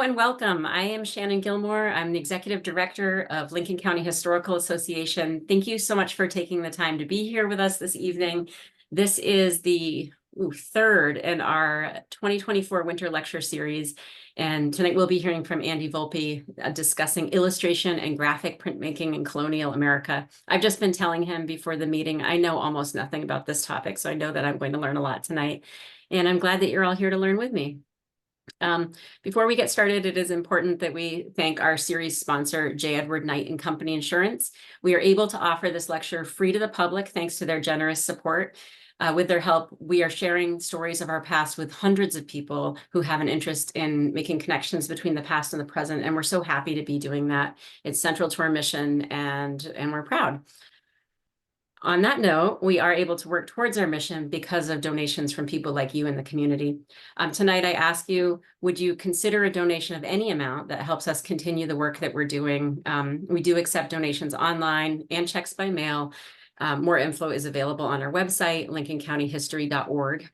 And welcome. I am Shannon Gilmore. I'm the Executive Director of Lincoln County Historical Association. Thank you so much for taking the time to be here with us this evening. This is the third in our 2024 Winter Lecture Series. And tonight we'll be hearing from Andy Volpe discussing illustration and graphic printmaking in colonial America. I've just been telling him before the meeting, I know almost nothing about this topic, so I know that I'm going to learn a lot tonight. And I'm glad that you're all here to learn with me. Before we get started, it is important that we thank our series sponsor, J. Edward Knight and Company Insurance. We are able to offer this lecture free to the public thanks to their generous support. With their help, we are sharing stories of our past with hundreds of people who have an interest in making connections between the past and the present, and we're so happy to be doing that. It's central to our mission, and we're proud. On that note, we are able to work towards our mission because of donations from people like you in the community. Tonight, I ask you, would you consider a donation of any amount that helps us continue the work that we're doing? We do accept donations online and checks by mail. More info is available on our website, lincolncountyhistory.org.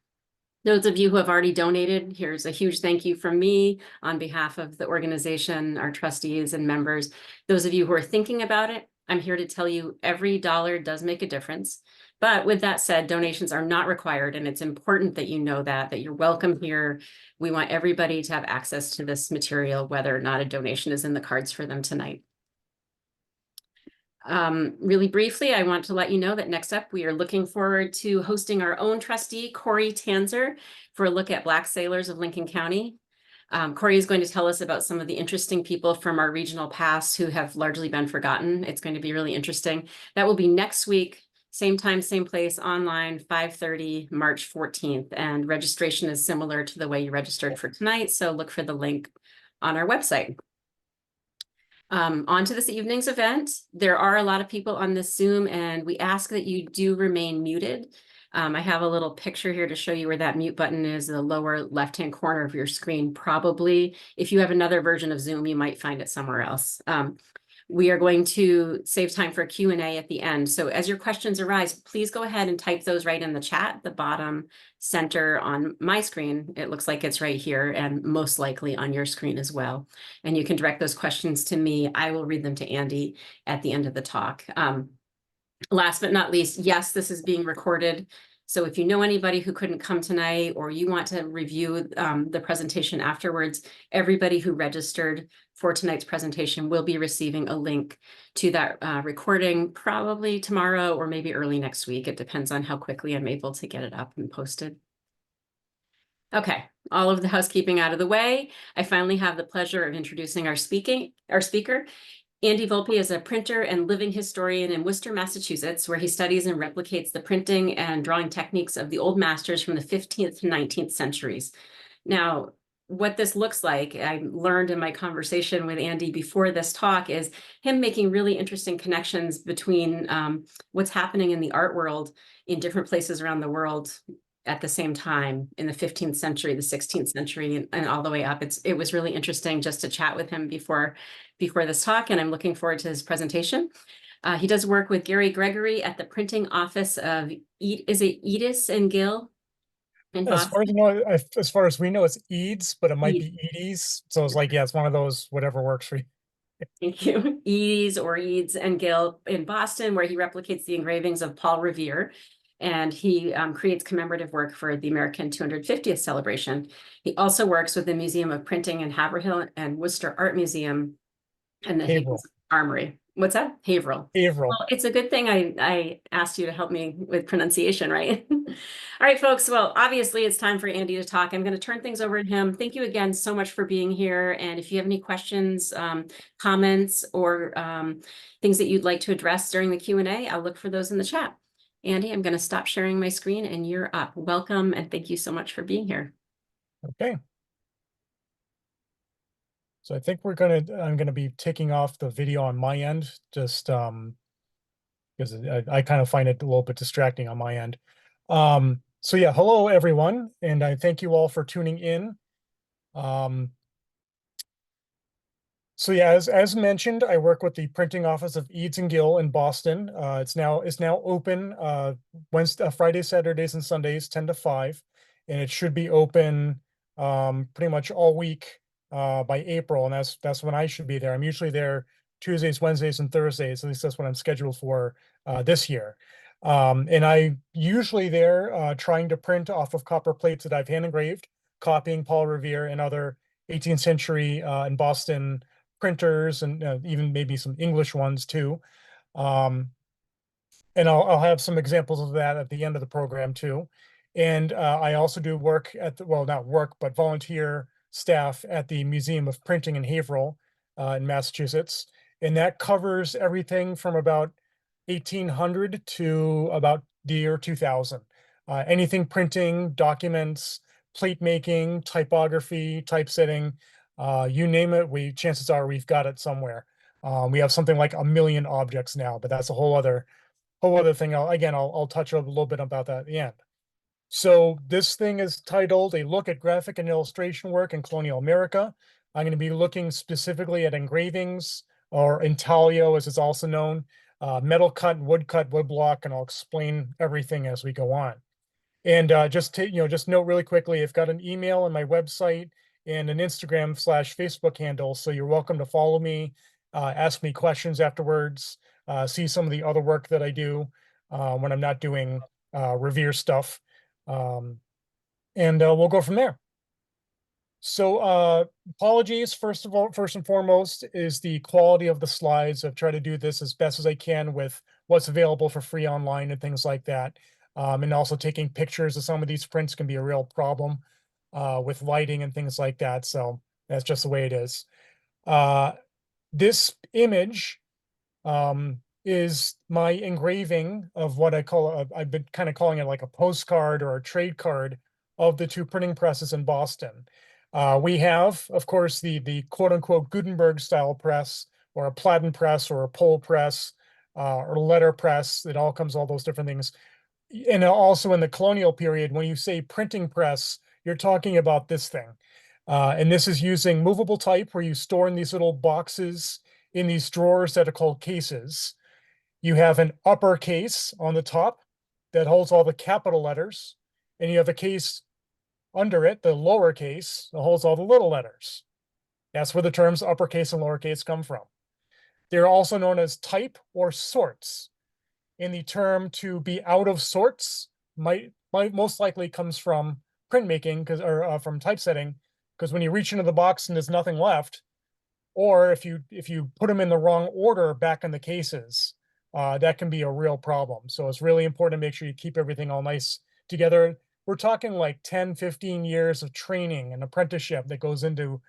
Those of you who have already donated, here's a huge thank you from me on behalf of the organization, our trustees and members. Those of you who are thinking about it, I'm here to tell you every dollar does make a difference. But with that said, donations are not required, and it's important that you know that you're welcome here. We want everybody to have access to this material, whether or not a donation is in the cards for them tonight. Really briefly, I want to let you know that next up, we are looking forward to hosting our own trustee, Corey Tanzer, for a look at Black sailors of Lincoln County. Corey is going to tell us about some of the interesting people from our regional past who have largely been forgotten. It's going to be really interesting. That will be next week, same time, same place, online, 5:30, March 14th. And registration is similar to the way you registered for tonight, so look for the link on our website. On to this evening's event. There are a lot of people on this Zoom, and we ask that you do remain muted. I have a little picture here to show you where that mute button is in the lower left-hand corner of your screen. Probably, if you have another version of Zoom, you might find it somewhere else. We are going to save time for Q&A at the end. So as your questions arise, please go ahead and type those right in the chat, the bottom center on my screen. It looks like it's right here and most likely on your screen as well. And you can direct those questions to me. I will read them to Andy at the end of the talk. Last but not least, yes, this is being recorded. So if you know anybody who couldn't come tonight or you want to review the presentation afterwards, everybody who registered for tonight's presentation will be receiving a link to that recording probably tomorrow or maybe early next week. It depends on how quickly I'm able to get it up and posted. Okay, all of the housekeeping out of the way. I finally have the pleasure of introducing our speaker. Andy Volpe is a printer and living historian in Worcester, Massachusetts, where he studies and replicates the printing and drawing techniques of the old masters from the 15th to 19th centuries. Now, what this looks like, I learned in my conversation with Andy before this talk, is him making really interesting connections between what's happening in the art world in different places around the world at the same time in the 15th century, the 16th century, and all the way up. It was really interesting just to chat with him before this talk, and I'm looking forward to his presentation. He does work with Gary Gregory at the printing office of, is it Edes and Gill in Boston? As far as we know, it's Edes, but it might be Edes. So it's like, yeah, it's one of those, whatever works for you. Thank you. Edes and Gill in Boston, where he replicates the engravings of Paul Revere. And he creates commemorative work for the American 250th celebration. He also works with the Museum of Printing in Haverhill and Worcester Art Museum and the Higgins Armory. What's that? Haverhill. Well, it's a good thing I asked you to help me with pronunciation, right? All right, folks. Well, obviously it's time for Andy to talk. I'm going to turn things over to him. Thank you again so much for being here. And if you have any questions, comments, or things that you'd like to address during the Q&A, I'll look for those in the chat. Andy, I'm going to stop sharing my screen and you're up. Welcome and thank you so much for being here. Okay. So I think I'm going to be taking off the video on my end, just because I kind of find it a little bit distracting on my end. So yeah, hello everyone, and I thank you all for tuning in. So yeah, as mentioned, I work with the printing office of Edes and Gill in Boston. It's now open Fridays, Saturdays, and Sundays, 10 to 5, and it should be open pretty much all week by April, and that's when I should be there. I'm usually there Tuesdays, Wednesdays, and Thursdays. At least that's what I'm scheduled for this year. And I usually there trying to print off of copper plates that I've hand engraved, copying Paul Revere and other 18th century and Boston printers, and even maybe some English ones too. And I'll have some examples of that at the end of the program too. And I also do work at the, well, not work, but volunteer staff at the Museum of Printing in Haverhill in Massachusetts. And that covers everything from about 1800 to about the year 2000. Anything printing, documents, plate making, typography, typesetting, you name it, chances are we've got it somewhere. We have something like 1 million objects now, but that's a whole other thing. I'll touch a little bit about that at the end. So this thing is titled A Look at Graphic and Illustration Work in Colonial America. I'm going to be looking specifically at engravings, or intaglio as it's also known, metal cut, wood block, and I'll explain everything as we go on. And just note really quickly, I've got an email on my website and an Instagram/Facebook handle. So you're welcome to follow me, ask me questions afterwards, see some of the other work that I do when I'm not doing Revere stuff. And we'll go from there. So apologies, first and foremost, is the quality of the slides. I've tried to do this as best as I can with what's available for free online and things like that. And also taking pictures of some of these prints can be a real problem with lighting and things like that. So that's just the way it is. This image is my engraving of what I've been kind of calling it like a postcard or a trade card of the two printing presses in Boston. We have, of course, the quote unquote Gutenberg style press, or a platen press, or a pole press, or letter press. It all comes, all those different things. And also in the colonial period, when you say printing press, you're talking about this thing. And this is using movable type, where you store in these little boxes in these drawers that are called cases. You have an upper case on the top that holds all the capital letters, and you have a case under it, the lower case, that holds all the little letters. That's where the terms uppercase and lowercase come from. They're also known as type or sorts. And the term to be out of sorts might most likely comes from printmaking, or from typesetting, because when you reach into the box and there's nothing left, or if you put them in the wrong order back in the cases, that can be a real problem. So it's really important to make sure you keep everything all nice together. We're talking like 10, 15 years of training and apprenticeship that goes into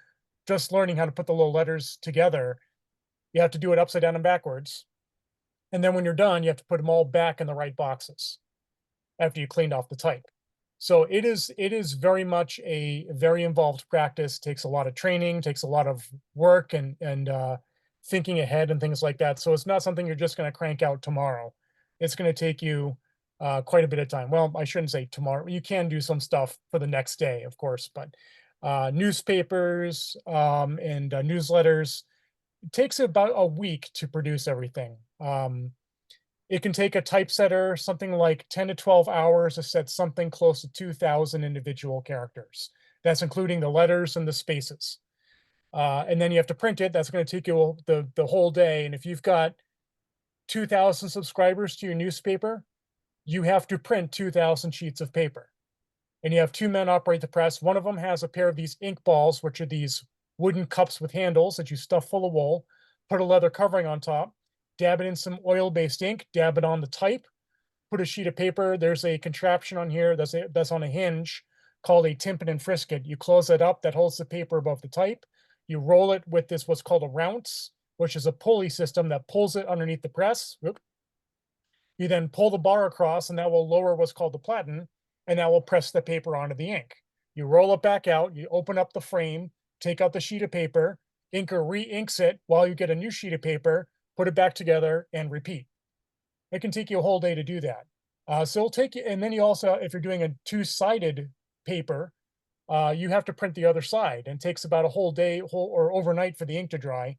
just learning how to put the little letters together. You have to do it upside down and backwards. And then when you're done, you have to put them all back in the right boxes after you cleaned off the type. So it is very much a very involved practice, takes a lot of training, takes a lot of work and thinking ahead and things like that. So it's not something you're just going to crank out tomorrow. It's going to take you quite a bit of time. Well, I shouldn't say tomorrow. You can do some stuff for the next day, of course, but newspapers and newsletters, it takes about a week to produce everything. It can take a typesetter something like 10 to 12 hours to set something close to 2,000 individual characters. That's including the letters and the spaces. And then you have to print it. That's going to take you the whole day. And if you've got 2,000 subscribers to your newspaper, you have to print 2,000 sheets of paper. And you have 2 men operate the press. One of them has a pair of these ink balls, which are these wooden cups with handles that you stuff full of wool, put a leather covering on top, dab it in some oil-based ink, dab it on the type, put a sheet of paper. There's a contraption on here that's on a hinge called a tympan and frisket. You close it up, that holds the paper above the type. You roll it with this, what's called a rounce, which is a pulley system that pulls it underneath the press. Whoop. You then pull the bar across, and that will lower what's called the platen, and that will press the paper onto the ink. You roll it back out, you open up the frame, take out the sheet of paper, inker re-inks it while you get a new sheet of paper, put it back together, and repeat. It can take you a whole day to do that. So it'll take you, and then you also, if you're doing a two-sided paper, you have to print the other side, and it takes about a whole day or overnight for the ink to dry.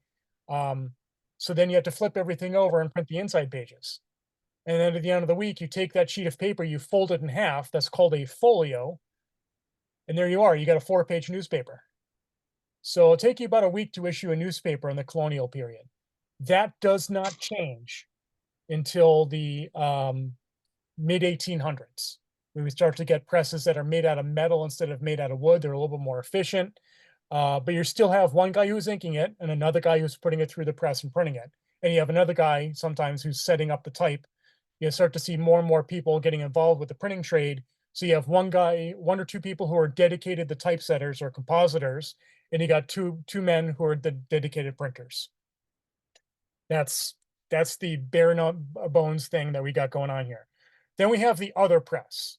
So then you have to flip everything over and print the inside pages. And then at the end of the week, you take that sheet of paper, you fold it in half. That's called a folio. And there you are. You got a 4-page newspaper. So it'll take you about a week to issue a newspaper in the colonial period. That does not change until the mid 1800s. When we start to get presses that are made out of metal instead of made out of wood. They're a little bit more efficient. But you still have one guy who's inking it and another guy who's putting it through the press and printing it. And you have another guy sometimes who's setting up the type. You start to see more and more people getting involved with the printing trade. So you have one guy, one or two people who are dedicated to typesetters or compositors, and you got two men who are the dedicated printers. That's the bare bones thing that we got going on here. Then we have the other press.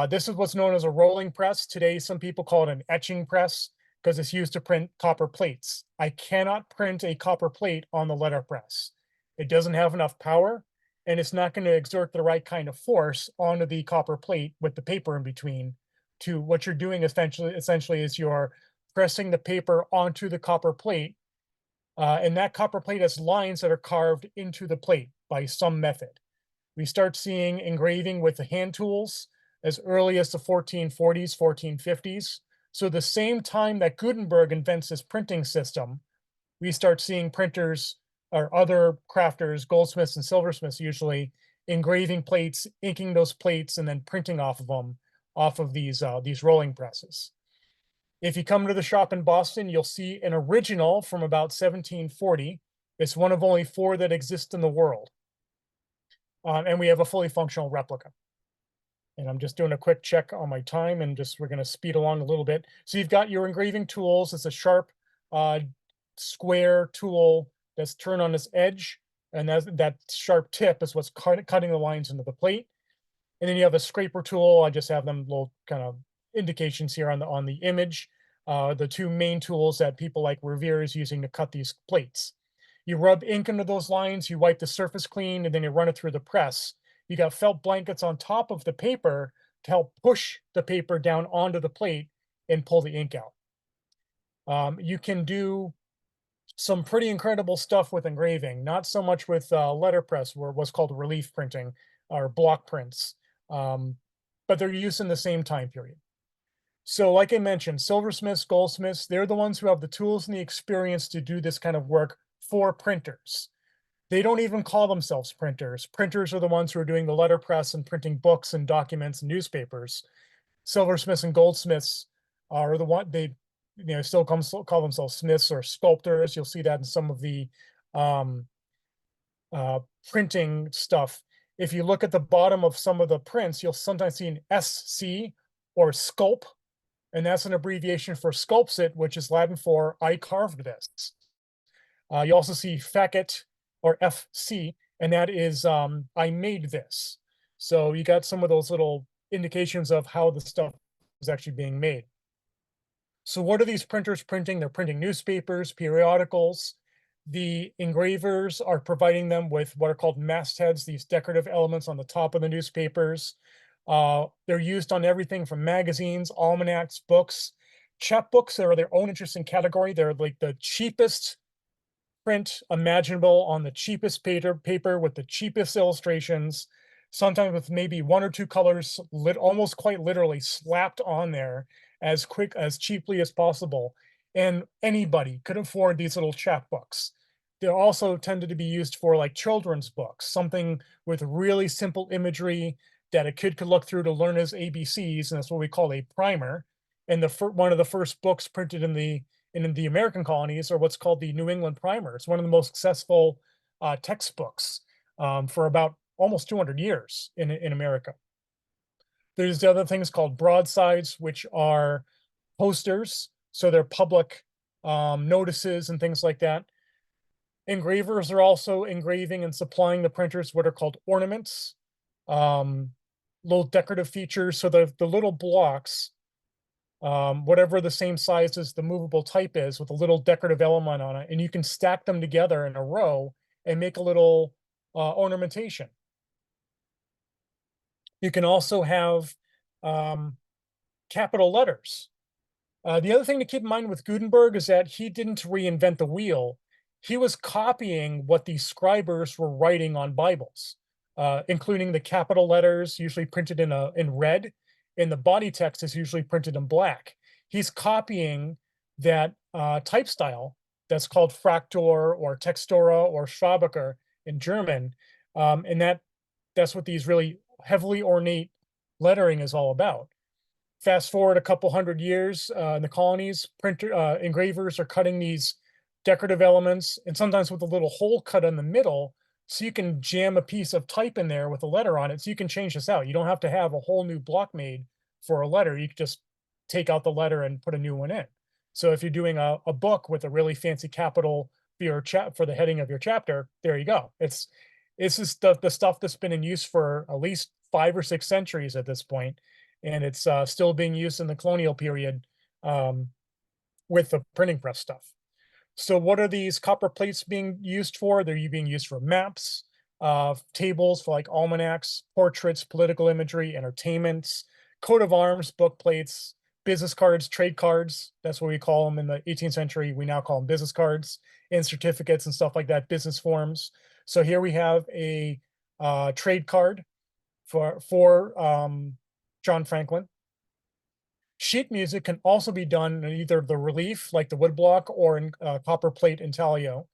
This is what's known as a rolling press. Today, some people call it an etching press because it's used to print copper plates. I cannot print a copper plate on the letterpress. It doesn't have enough power, and it's not going to exert the right kind of force onto the copper plate with the paper in between. To what you're doing essentially is you're pressing the paper onto the copper plate, and that copper plate has lines that are carved into the plate by some method. We start seeing engraving with the hand tools as early as the 1440s, 1450s. So the same time that Gutenberg invents his printing system, we start seeing printers or other crafters, goldsmiths and silversmiths usually, engraving plates, inking those plates, and then printing off of them, off of these rolling presses. If you come to the shop in Boston, you'll see an original from about 1740. It's one of only 4 that exist in the world. And we have a fully functional replica. And I'm just doing a quick check on my time and we're going to speed along a little bit. So you've got your engraving tools. It's a sharp square tool that's turned on its edge. And that sharp tip is what's cutting the lines into the plate. And then you have a scraper tool. I just have them little kind of indications here on the image. The 2 main tools that people like Revere is using to cut these plates. You rub ink into those lines, you wipe the surface clean, and then you run it through the press. You got felt blankets on top of the paper to help push the paper down onto the plate and pull the ink out. You can do some pretty incredible stuff with engraving, not so much with letterpress, or what's called relief printing or block prints, but they're used in the same time period. So like I mentioned, silversmiths, goldsmiths, they're the ones who have the tools and the experience to do this kind of work for printers. They don't even call themselves printers. Printers are the ones who are doing the letterpress and printing books and documents and newspapers. Silversmiths and goldsmiths are the one they still call themselves smiths or sculptors. You'll see that in some of the printing stuff. If you look at the bottom of some of the prints, you'll sometimes see an SC or sculp, and that's an abbreviation for sculpsit, which is Latin for I carved this. You also see facet or FC, and that is I made this. So you got some of those little indications of how the stuff is actually being made. So what are these printers printing? They're printing newspapers, periodicals. The engravers are providing them with what are called mastheads, these decorative elements on the top of the newspapers. They're used on everything from magazines, almanacks, books. Chapbooks are their own interesting category. They're like the cheapest print imaginable on the cheapest paper with the cheapest illustrations, sometimes with maybe 1 or 2 colors almost quite literally slapped on there as cheaply as possible. And anybody could afford these little chapbooks. They also tended to be used for like children's books, something with really simple imagery that a kid could look through to learn his ABCs, and that's what we call a primer. And one of the first books printed in the American colonies are what's called the New England Primer. It's one of the most successful textbooks for about almost 200 years in America. There's the other things called broadsides, which are posters. So they're public notices and things like that. Engravers are also engraving and supplying the printers what are called ornaments, little decorative features. So the little blocks, whatever the same size as the movable type is, with a little decorative element on it, and you can stack them together in a row and make a little ornamentation. You can also have capital letters. The other thing to keep in mind with Gutenberg is that he didn't reinvent the wheel. He was copying what the scribers were writing on Bibles, including the capital letters, usually printed in red, and the body text is usually printed in black. He's copying that type style that's called Fraktur or Textura or Schwabacher in German. And that's what these really heavily ornate lettering is all about. Fast forward a couple hundred years in the colonies, engravers are cutting these decorative elements, and sometimes with a little hole cut in the middle, so you can jam a piece of type in there with a letter on it, so you can change this out. You don't have to have a whole new block made for a letter. You can just take out the letter and put a new one in. So if you're doing a book with a really fancy capital for your for the heading of your chapter, there you go. It's just the stuff that's been in use for at least 5 or 6 centuries at this point, and it's still being used in the colonial period with the printing press stuff. So what are these copper plates being used for? They're being used for maps, tables for like almanacks, portraits, political imagery, entertainments, coat of arms, book plates, business cards, trade cards. That's what we call them in the 18th century. We now call them business cards, and certificates and stuff like that, business forms. So here we have a trade card for John Franklin. Sheet music can also be done in either the relief, like the woodblock, or in copper plate intaglio.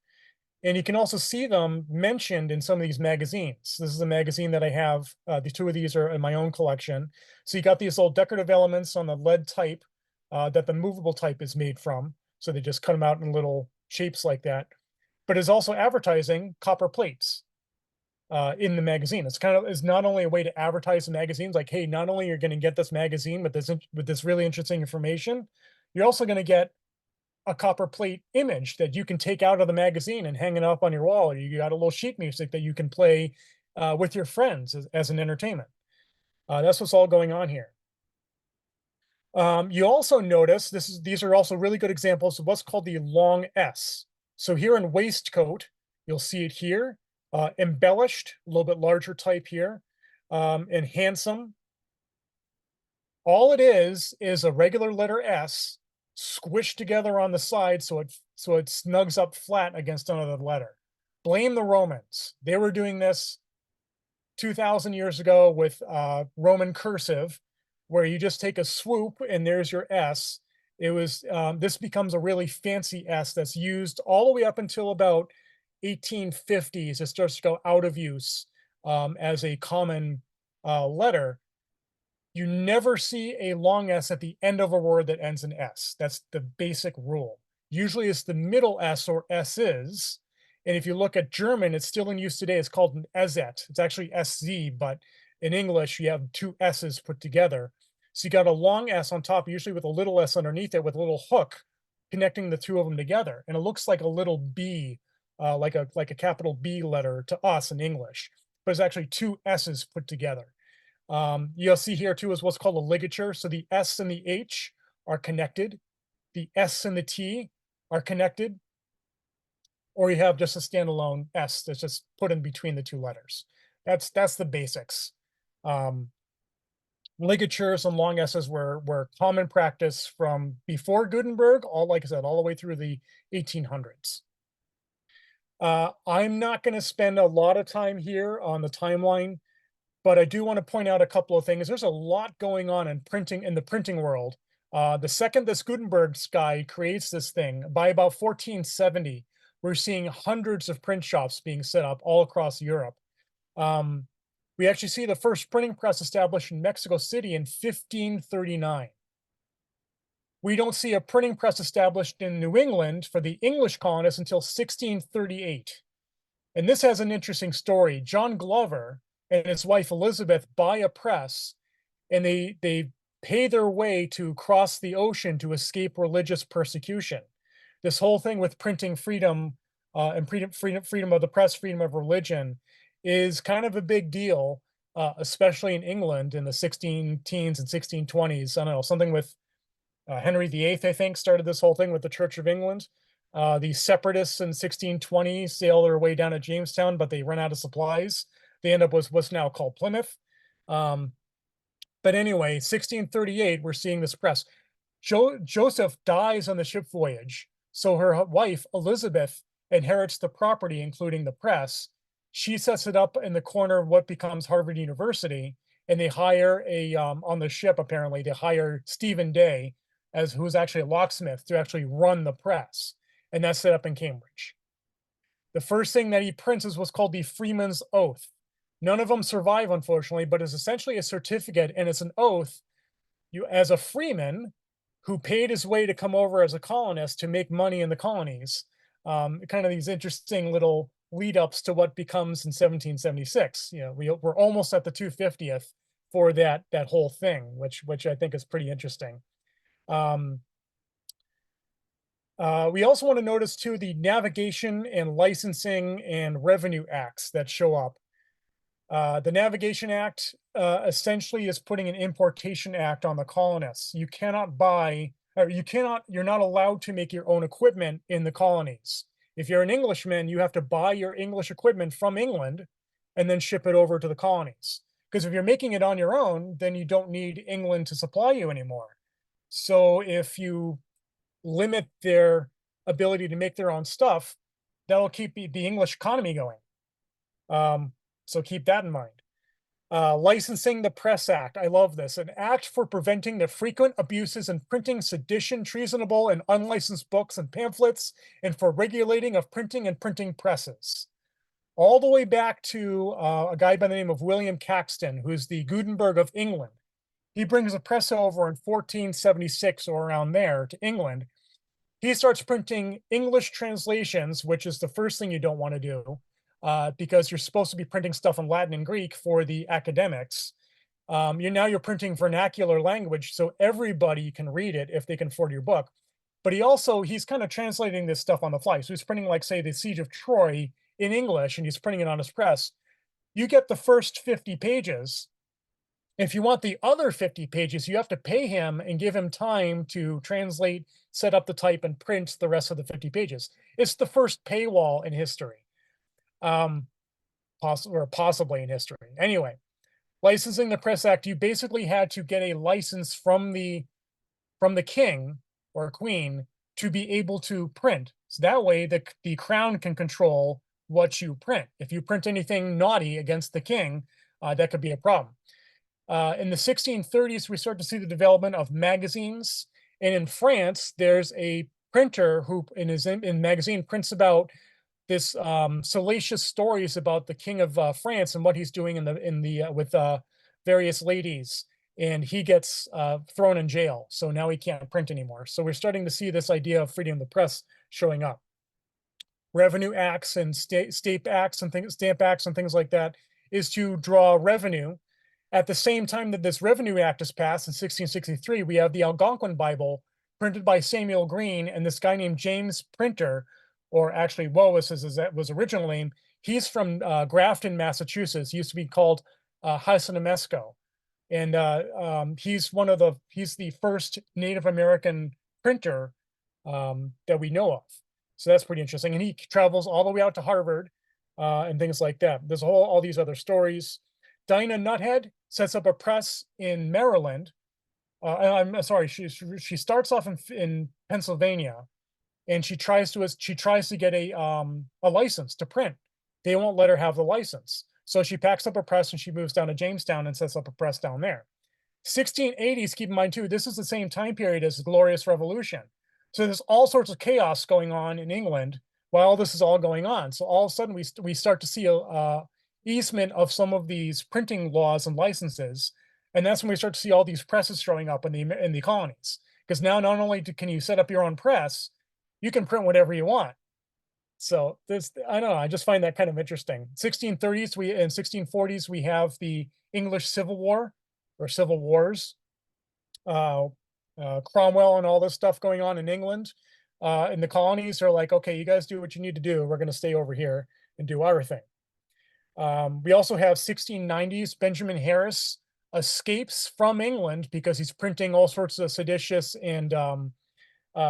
And you can also see them mentioned in some of these magazines. This is a magazine that I have. The 2 of these are in my own collection. So you got these little decorative elements on the lead type that the movable type is made from. So they just cut them out in little shapes like that. But it's also advertising copper plates in the magazine. It's kind of is not only a way to advertise the magazines, like, hey, not only you're going to get this magazine with this really interesting information, you're also going to get a copper plate image that you can take out of the magazine and hang it up on your wall. Or you got a little sheet music that you can play with your friends as an entertainment. That's what's all going on here. You also notice these are also really good examples of what's called the long S. So here in waistcoat, you'll see it here. Embellished, a little bit larger type here, and handsome. All it is a regular letter S squished together on the side so it snugs up flat against another letter. Blame the Romans. They were doing this 2,000 years ago with Roman cursive, where you just take a swoop and there's your S. It was this becomes a really fancy S that's used all the way up until about 1850s. It starts to go out of use as a common letter. You never see a long S at the end of a word that ends in S. That's the basic rule. Usually it's the middle S or S's. And if you look at German, it's still in use today. It's called an SZ. It's actually SZ, but in English, you have 2 S's put together. So you got a long S on top, usually with a little S underneath it with a little hook connecting the 2 of them together. And it looks like a little B, like a capital B letter to us in English, but it's actually 2 S's put together. You'll see here too is what's called a ligature. So the S and the H are connected. The S and the T are connected. Or you have just a standalone S that's just put in between the 2 letters. That's the basics. Ligatures and long S's were common practice from before Gutenberg, like I said, all the way through the 1800s. I'm not going to spend a lot of time here on the timeline, but I do want to point out a couple of things. There's a lot going on in the printing world. The second this Gutenberg guy creates this thing, by about 1470, we're seeing hundreds of print shops being set up all across Europe. We actually see the first printing press established in Mexico City in 1539. We don't see a printing press established in New England for the English colonists until 1638. And this has an interesting story. John Glover and his wife Elizabeth buy a press, and they pay their way to cross the ocean to escape religious persecution. This whole thing with printing freedom and freedom of the press, freedom of religion is kind of a big deal, especially in England in the 16 teens and 1620s. I don't know, something with Henry VIII, I think, started this whole thing with the Church of England. The separatists in 1620 sail their way down to Jamestown, but they run out of supplies. They end up with what's now called Plymouth. But anyway, 1638, we're seeing this press. Joseph dies on the ship voyage, so her wife, Elizabeth, inherits the property, including the press. She sets it up in the corner of what becomes Harvard University, and they hire on the ship, apparently, they hire Stephen Day as who's actually a locksmith to actually run the press, and that's set up in Cambridge. The first thing that he prints is what's called the Freeman's Oath. None of them survive, unfortunately, but it's essentially a certificate, and it's an oath you, as a freeman who paid his way to come over as a colonist to make money in the colonies. Kind of these interesting little lead ups to what becomes in 1776. You know, we're almost at the 250th for that whole thing, which I think is pretty interesting. We also want to notice too the navigation and licensing and revenue acts that show up. The Navigation Act essentially is putting an importation act on the colonists. You cannot buy, or you're not allowed to make your own equipment in the colonies. If you're an Englishman, you have to buy your English equipment from England and then ship it over to the colonies. Because if you're making it on your own, then you don't need England to supply you anymore. So if you limit their ability to make their own stuff, that'll keep the English economy going. So keep that in mind. Licensing the Press Act. I love this. An act for preventing the frequent abuses in printing sedition, treasonable, and unlicensed books and pamphlets, and for regulating of printing and printing presses. All the way back to a guy by the name of William Caxton, who's the Gutenberg of England. He brings a press over in 1476 or around there to England. He starts printing English translations, which is the first thing you don't want to do. Because you're supposed to be printing stuff in Latin and Greek for the academics. You're printing vernacular language, so everybody can read it if they can afford your book. But he's kind of translating this stuff on the fly. So he's printing, like, say, the Siege of Troy in English, and he's printing it on his press. You get the first 50 pages. If you want the other 50 pages, you have to pay him and give him time to translate, set up the type, and print the rest of the 50 pages. It's the first paywall in history. Possibly in history. Anyway, licensing the Press Act, you basically had to get a license from the king or queen to be able to print. So that way the crown can control what you print. If you print anything naughty against the king, that could be a problem. In the 1630s, we start to see the development of magazines. And in France, there's a printer who in his magazine prints about this salacious stories about the King of France and what he's doing with various ladies, and he gets thrown in jail. So now he can't print anymore. So we're starting to see this idea of freedom of the press showing up. Revenue acts and stamp acts and things like that is to draw revenue. At the same time that this Revenue Act is passed in 1663, we have the Algonquin Bible printed by Samuel Green and this guy named James Printer, or actually Woes was his original name. He's from Grafton, Massachusetts. He used to be called Hasanamesco. And he's the first Native American printer that we know of. So that's pretty interesting. And he travels all the way out to Harvard and things like that. There's all these other stories. Dinah Nuthead sets up a press in Maryland. I'm sorry, she starts off in Pennsylvania, and she tries to get a license to print. They won't let her have the license. So she packs up a press and she moves down to Jamestown and sets up a press down there. 1680s, keep in mind too, this is the same time period as the Glorious Revolution. So there's all sorts of chaos going on in England while this is all going on. So all of a sudden we start to see a easement of some of these printing laws and licenses. And that's when we start to see all these presses showing up in the colonies. Because now not only can you set up your own press, you can print whatever you want. So I don't know, I just find that kind of interesting. 1630s, in 1640s, we have the English Civil War or Civil Wars. Cromwell and all this stuff going on in England. And the colonies are like, okay, you guys do what you need to do. We're going to stay over here and do our thing. We also have 1690s, Benjamin Harris escapes from England because he's printing all sorts of seditious and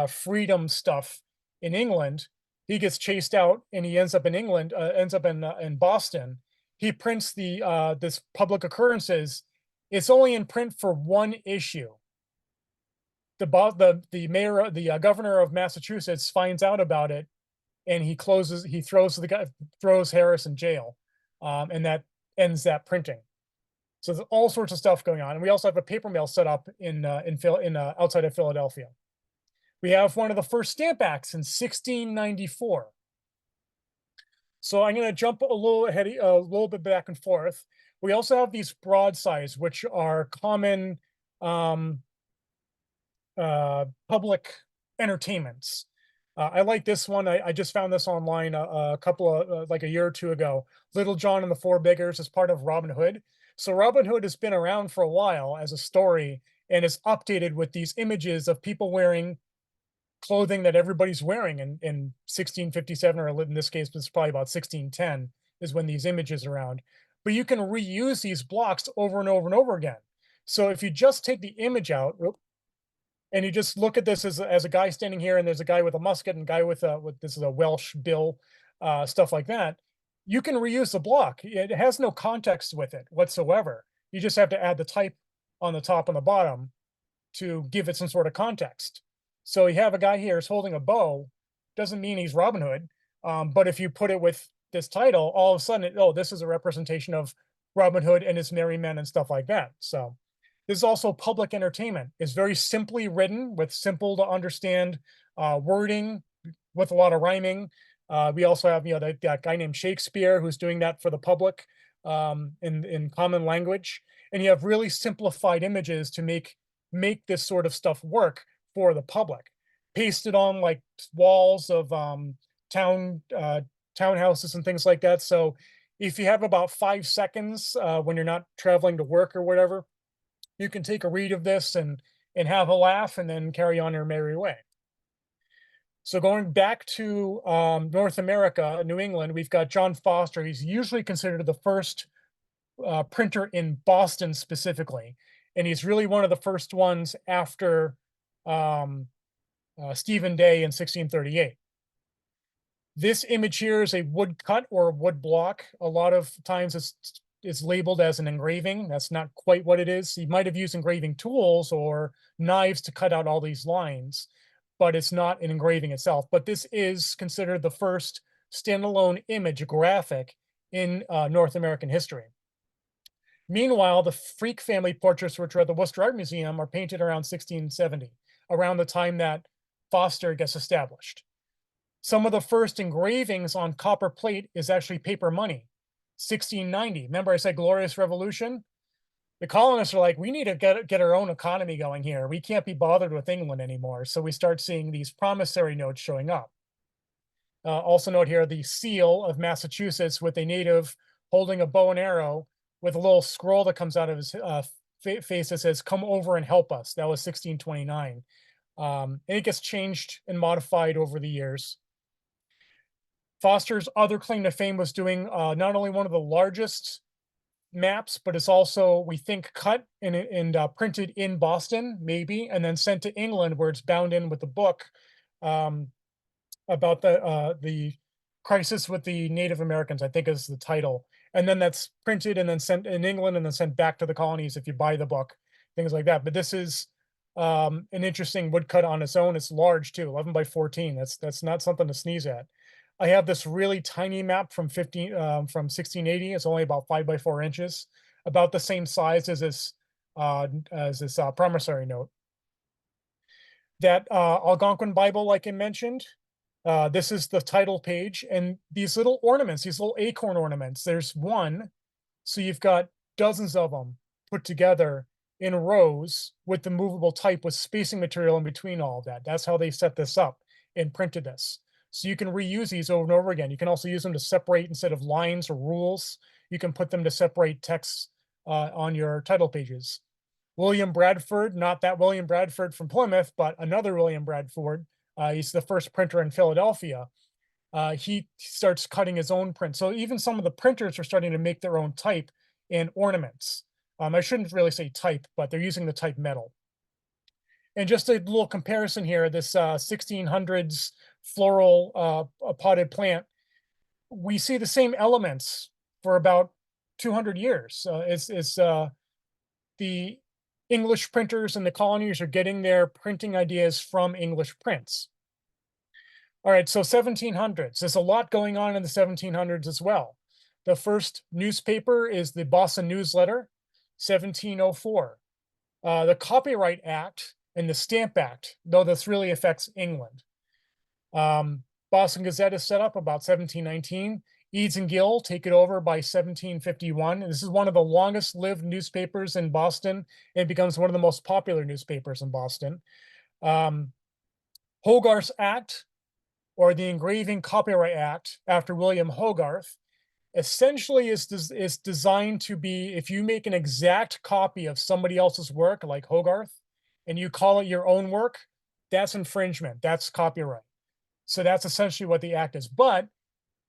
freedom stuff in England. He gets chased out and he ends up in England, in Boston. He prints this Public Occurrences. It's only in print for one issue. The mayor, the governor of Massachusetts finds out about it, and he throws Harris in jail, and that ends that printing. So there's all sorts of stuff going on. And we also have a paper mill set up in outside of Philadelphia. We have one of the first stamp acts in 1694. So I'm going to jump a little bit back and forth. We also have these broadsides, which are common public entertainments. I like this one. I just found this online a couple of like a year or two ago. Little John and the Four Beggars is part of Robin Hood. So Robin Hood has been around for a while as a story and is updated with these images of people wearing clothing that everybody's wearing in 1657, or in this case, it's probably about 1610 is when these images are around. But you can reuse these blocks over and over and over again. So if you just take the image out, and you just look at this as a guy standing here, and there's a guy with a musket and a guy with this is a Welsh bill, stuff like that. You can reuse the block. It has no context with it whatsoever. You just have to add the type on the top and the bottom to give it some sort of context. So you have a guy here who's holding a bow, doesn't mean he's Robin Hood. But if you put it with this title, all of a sudden, oh, this is a representation of Robin Hood and his merry men and stuff like that. So this is also public entertainment. It's very simply written with simple to understand wording with a lot of rhyming. We also have, that guy named Shakespeare who's doing that for the public in common language. And you have really simplified images to make this sort of stuff work for the public. Pasted on like walls of townhouses and things like that. So if you have about 5 seconds when you're not traveling to work or whatever, you can take a read of this and have a laugh and then carry on your merry way. So going back to North America, New England, we've got John Foster. He's usually considered the first printer in Boston specifically. And he's really one of the first ones after Stephen Day in 1638. This image here is a woodcut or a wood block. A lot of times it's labeled as an engraving. That's not quite what it is. He might have used engraving tools or knives to cut out all these lines, but it's not an engraving itself. But this is considered the first standalone image graphic in North American history. Meanwhile, the Freak family portraits, which are at the Worcester Art Museum, are painted around 1670, around the time that Foster gets established. Some of the first engravings on copper plate is actually paper money, 1690. Remember I said Glorious Revolution? The colonists are like, we need to get our own economy going here. We can't be bothered with England anymore. So we start seeing these promissory notes showing up. Also note here the seal of Massachusetts with a native holding a bow and arrow with a little scroll that comes out of his face that says, "Come over and help us." That was 1629. And it gets changed and modified over the years. Foster's other claim to fame was doing not only one of the largest maps, but it's also, we think, cut and printed in Boston, maybe, and then sent to England, where it's bound in with the book about the crisis with the Native Americans, I think is the title. And then that's printed and then sent in England and then sent back to the colonies if you buy the book, things like that. But this is an interesting woodcut on its own. It's large too, 11 by 14. That's not something to sneeze at. I have this really tiny map from 1680. It's only about 5 by 4 inches, about the same size as this promissory note. That Algonquin Bible, like I mentioned, this is the title page, and these little ornaments, these little acorn ornaments, there's one, so you've got dozens of them put together in rows with the movable type with spacing material in between all of that. That's how they set this up and printed this. So you can reuse these over and over again. You can also use them to separate instead of lines or rules. You can put them to separate texts on your title pages. William Bradford, not that William Bradford from Plymouth, but another William Bradford. He's the first printer in Philadelphia. He starts cutting his own print. So even some of the printers are starting to make their own type and ornaments. I shouldn't really say type, but they're using the type metal. And just a little comparison here, this 1600s floral potted plant, we see the same elements for about 200 years. The English printers and the colonies are getting their printing ideas from English prints. All right, so 1700s. There's a lot going on in the 1700s as well. The first newspaper is the Boston Newsletter. 1704. The Copyright Act and the Stamp Act, though this really affects England. Boston Gazette is set up about 1719. Edes and Gill take it over by 1751. And this is one of the longest lived newspapers in Boston. It becomes one of the most popular newspapers in Boston. Hogarth's Act, or the Engraving Copyright Act, after William Hogarth, essentially is designed to be, if you make an exact copy of somebody else's work, like Hogarth, and you call it your own work, that's infringement, that's copyright. So that's essentially what the act is. But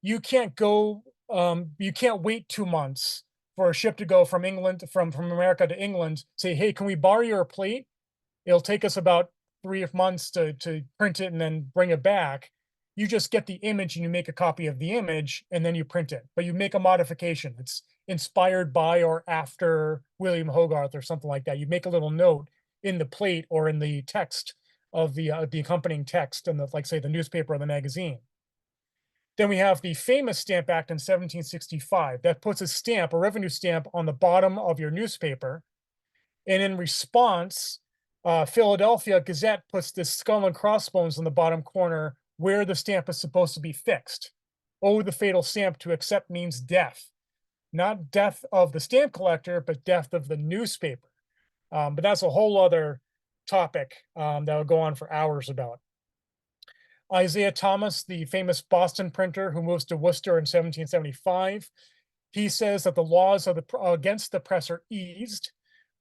you can't you can't wait 2 months for a ship to go from England, from America to England, say, hey, can we borrow your plate? It'll take us about 3 months to print it and then bring it back. You just get the image and you make a copy of the image and then you print it, but you make a modification. It's inspired by or after William Hogarth or something like that. You make a little note in the plate or in the text of the accompanying text and like say the newspaper or the magazine. Then we have the famous Stamp Act in 1765 that puts a stamp, a revenue stamp, on the bottom of your newspaper. And in response, Philadelphia Gazette puts this skull and crossbones in the bottom corner where the stamp is supposed to be fixed. Oh, the fatal stamp to accept means death. Not death of the stamp collector, but death of the newspaper. But that's a whole other topic that will go on for hours about. Isaiah Thomas, the famous Boston printer who moves to Worcester in 1775, he says that the laws of against the press are eased.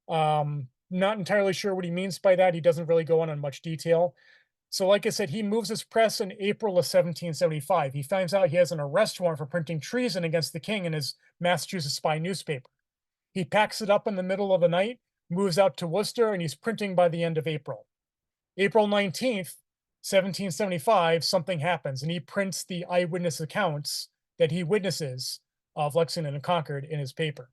Not entirely sure what he means by that. He doesn't really go on much detail. So like I said, he moves his press in April of 1775. He finds out he has an arrest warrant for printing treason against the king in his Massachusetts Spy newspaper. He packs it up in the middle of the night, moves out to Worcester, and he's printing by the end of April. April 19th, 1775, something happens, and he prints the eyewitness accounts that he witnesses of Lexington and Concord in his paper.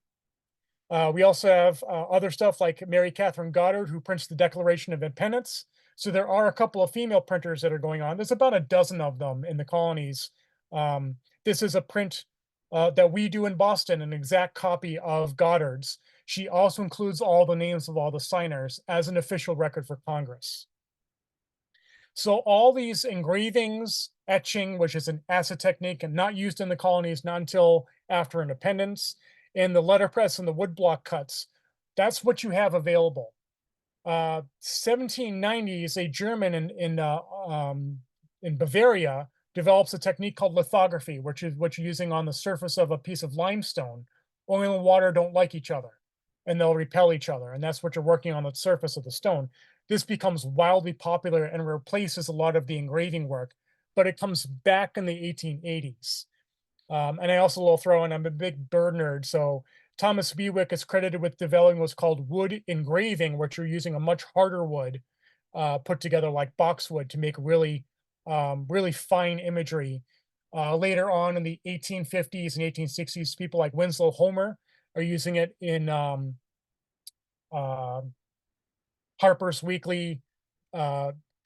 We also have other stuff like Mary Catherine Goddard, who prints the Declaration of Independence. So there are a couple of female printers that are going on. There's about a dozen of them in the colonies. This is a print that we do in Boston, an exact copy of Goddard's. She also includes all the names of all the signers as an official record for Congress. So all these engravings, etching, which is an acid technique and not used in the colonies, not until after independence, and the letterpress and the woodblock cuts, that's what you have available. 1790s, a German in Bavaria develops a technique called lithography, which is what you're using on the surface of a piece of limestone. Oil and water don't like each other, and they'll repel each other, and that's what you're working on the surface of the stone. This becomes wildly popular and replaces a lot of the engraving work, but it comes back in the 1880s. And I also will throw in, I'm a big bird nerd, so Thomas Bewick is credited with developing what's called wood engraving, which you're using a much harder wood put together like boxwood to make really, really fine imagery. Later on in the 1850s and 1860s, people like Winslow Homer are using it in Harper's Weekly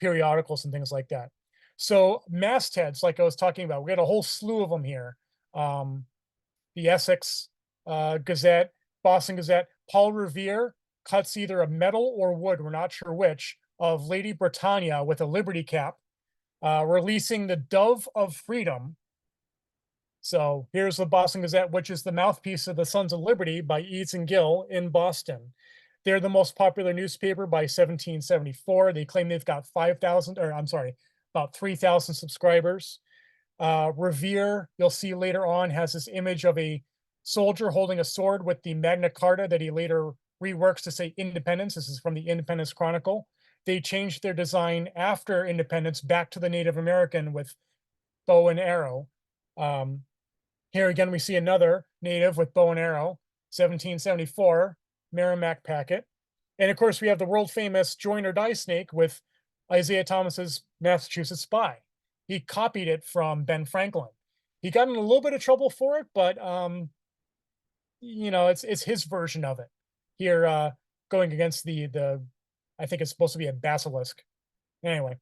periodicals and things like that. So mastheads, like I was talking about, we got a whole slew of them here. The Essex Gazette, Boston Gazette. Paul Revere cuts either a metal or wood, we're not sure which, of Lady Britannia with a Liberty cap, releasing the Dove of Freedom. So here's the Boston Gazette, which is the mouthpiece of the Sons of Liberty by Edes and Gill in Boston. They're the most popular newspaper by 1774. They claim they've got 5,000, or I'm sorry, about 3,000 subscribers. Revere, you'll see later on, has this image of a soldier holding a sword with the Magna Carta that he later reworks to say independence. This is from the Independence Chronicle. They changed their design after independence back to the Native American with bow and arrow. Here again, we see another native with bow and arrow, 1774, Merrimack packet. And of course, we have the world famous Join or Die snake with Isaiah Thomas's Massachusetts Spy. He copied it from Ben Franklin. He got in a little bit of trouble for it, but you know, it's his version of it. Here, going against the I think it's supposed to be a basilisk. Anyway,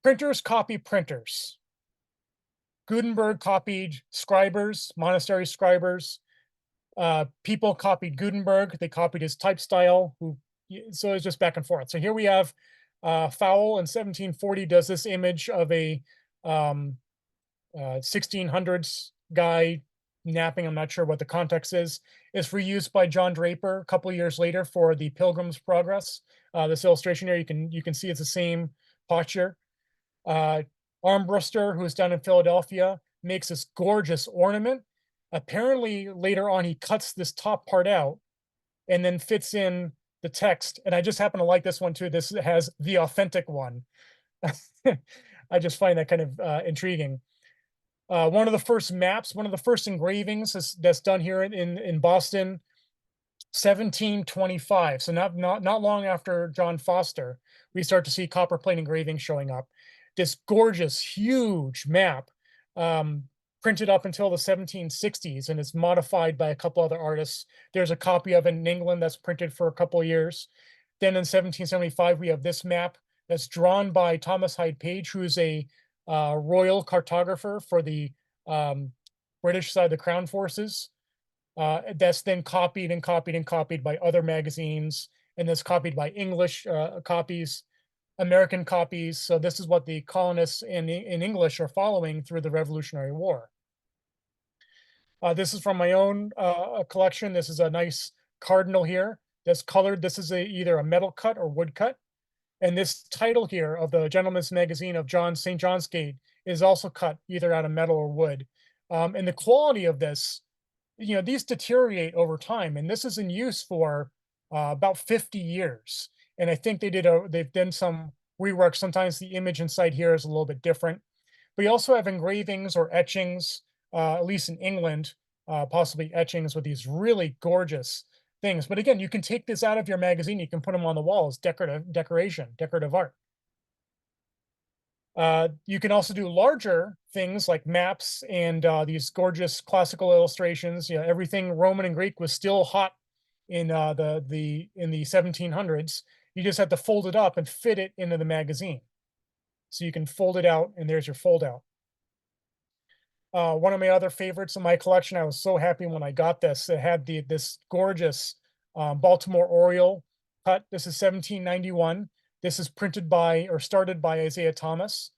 printers copy printers. Gutenberg copied scribers, monastery scribers. People copied Gutenberg, they copied his type style, so it's just back and forth. So here we have Fowle in 1740 does this image of a 1600s guy napping. I'm not sure what the context is. It's reused by John Draper a couple of years later for the Pilgrim's Progress. This illustration here, you can see it's the same posture. Armbruster, who's down in Philadelphia, makes this gorgeous ornament. Apparently, later on, he cuts this top part out and then fits in the text. And I just happen to like this one too. This has the authentic one. I just find that kind of intriguing. One of the first maps, one of the first engravings that's done here in Boston, 1725. So not long after John Foster, we start to see copperplate engravings showing up. This gorgeous, huge map, printed up until the 1760s, and it's modified by a couple other artists. There's a copy of it in England that's printed for a couple of years. Then in 1775, we have this map that's drawn by Thomas Hyde Page, who's a royal cartographer for the British side of the Crown Forces. That's then copied and copied and copied by other magazines, and that's copied by English copies, American copies. So this is what the colonists in English are following through the Revolutionary War. This is from my own collection. This is a nice cardinal here that's colored. This is either a metal cut or wood cut. And this title here of the Gentleman's Magazine of St. John's Gate is also cut either out of metal or wood. And the quality of this, these deteriorate over time. And this is in use for about 50 years. And I think they've done some rework. Sometimes the image inside here is a little bit different. But you also have engravings or etchings, at least in England, possibly etchings with these really gorgeous things. But again, you can take this out of your magazine, you can put them on the walls, decorative art. You can also do larger things like maps and these gorgeous classical illustrations. Everything Roman and Greek was still hot in the 1700s. You just had to fold it up and fit it into the magazine. So you can fold it out, and there's your fold out. One of my other favorites in my collection, I was so happy when I got this. It had this gorgeous Baltimore Oriole cut. This is 1791. This is printed by or started by Isaiah Thomas.